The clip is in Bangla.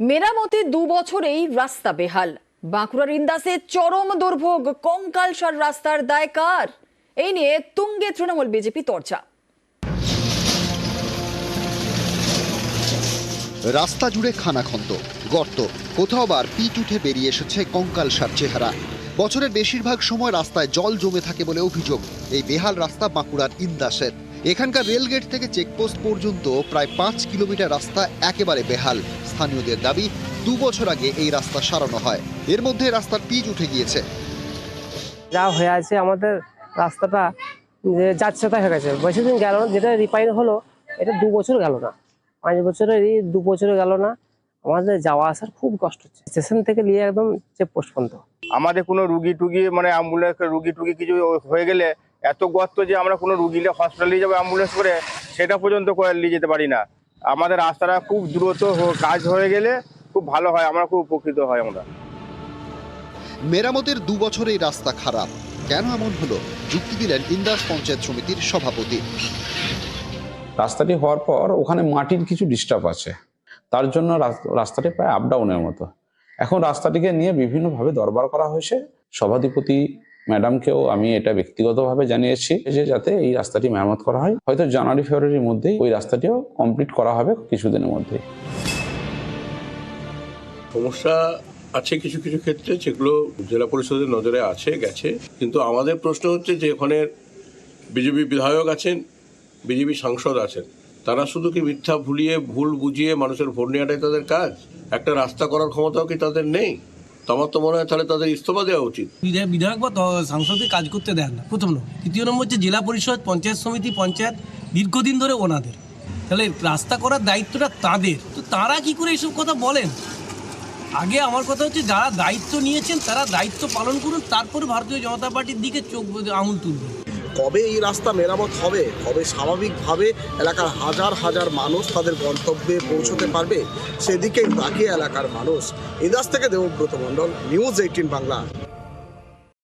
মেরামতি 2 বছরেই রাস্তা বেহাল। বাঁকুড়ার ইন্দাসে চরম দুর্ভোগ, কঙ্কালসার রাস্তার দায় কার? এই নিয়ে তুঙ্গে তৃণমূল বিজেপি চর্চা। রাস্তা জুড়ে খানাখন্দ, গর্ত, কোথাও আবার পিচ উঠে বেরিয়ে এসেছে কঙ্কালসার চেহারা। বছরের বেশিরভাগ সময় রাস্তায় জল জমে থাকে বলে অভিযোগ। এই বেহাল রাস্তা বাঁকুড়ার ইন্দাসের। এখানকার রেলগেট থেকে চেকপোস্ট পর্যন্ত প্রায় 5 কিলোমিটার রাস্তা একেবারে বেহাল। স্থানীয়দের দাবি 2 বছর আগে এই রাস্তা সারানো হয়, এর মধ্যে রাস্তার পিচ উঠে গিয়েছে। যা হয়ে আছে আমাদের রাস্তাটা যে যাচ্ছে তাই হয়ে গেছে। বেশি দিন গেল না, যেটা রিপাইন হলো এটা 2 বছর গেল না, 5 বছরের 2 বছর গেল না। আমাদের যাওয়া আসার খুব কষ্ট হচ্ছে, স্টেশন থেকে নিয়ে একদম চেকপোস্ট পর্যন্ত। আমাদের কোনো রুগী টুগি মানে অ্যাম্বুলেন্স রুগী টুগি কিছু হয়ে গেলে এত গর্ত যে আমরা কোনো রুগী হসপিটালে নিয়ে যাবো অ্যাম্বুলেন্স করে, সেটা পর্যন্ত করে নিয়ে যেতে পারি না। আমাদের রাস্তাটা খুব দ্রুত কাজ হয়ে গেলে খুব ভালো হয়, আমরা খুব উপকৃত হয়। আমরা মেরামতের 2 বছরে এই রাস্তা খারাপ, কেন এমন হলো যুক্তি দিলেন ইন্দাস পঞ্চায়েত সমিতির সভাপতি। রাস্তাটি হওয়ার পর ওখানে মাটির কিছু ডিস্টার্ব আছে, তার জন্য রাস্তাটি প্রায় আপ ডাউনের মতো। এখন রাস্তাটিকে নিয়ে বিভিন্নভাবে দরবার করা হয়েছে। সভাধিপতি ম্যাডামকেও আমি এটা ব্যক্তিগতভাবে জানিয়েছি যে যাতে এই রাস্তাটি মেরামত করা হয়। হয়তো জানুয়ারি ফেব্রুয়ারির মধ্যেই ওই রাস্তাটিও কমপ্লিট করা হবে, কিছুদিনের মধ্যেই। সমস্যা আছে কিছু কিছু ক্ষেত্রে, যেগুলো জেলা পরিষদের নজরে গেছে, কিন্তু আমাদের প্রশ্ন হচ্ছে যে ওখানে বিজেপি বিধায়ক আছেন, বিজেপি সাংসদ আছেন, তারা শুধু কি মিথ্যা ভুল বুঝিয়ে মানুষের ভোট নেওয়াটাই তাদের কাজ? একটা রাস্তা করার ক্ষমতাও কি তাদের নেই? তো আমার তো মনে হয় তাহলে তাদের ইস্তফা দেওয়া উচিত। বিধায়ক বা সাংসদকে কাজ করতে দেন না, প্রথম নম্বর। দ্বিতীয় নম্বর হচ্ছে জেলা পরিষদ, পঞ্চায়েত সমিতি, পঞ্চায়েত দীর্ঘদিন ধরে ওনাদের, তাহলে রাস্তা করার দায়িত্বটা তাদের। তো তারা কি করে এইসব কথা বলেন? আগে আমার কথা হচ্ছে যারা দায়িত্ব নিয়েছেন তারা দায়িত্ব পালন করুন, তারপরে ভারতীয় জনতা পার্টির দিকে চোখ আঙুল তুলবেন। কবে এই রাস্তা মেরামত হবে, কবে স্বাভাবিকভাবে এলাকার হাজার হাজার মানুষ তাদের গন্তব্যে পৌঁছতে পারবে, সেদিকেই তাকিয়ে এলাকার মানুষ। ইন্দাস থেকে দেবব্রত মণ্ডল, নিউজ 18 বাংলা।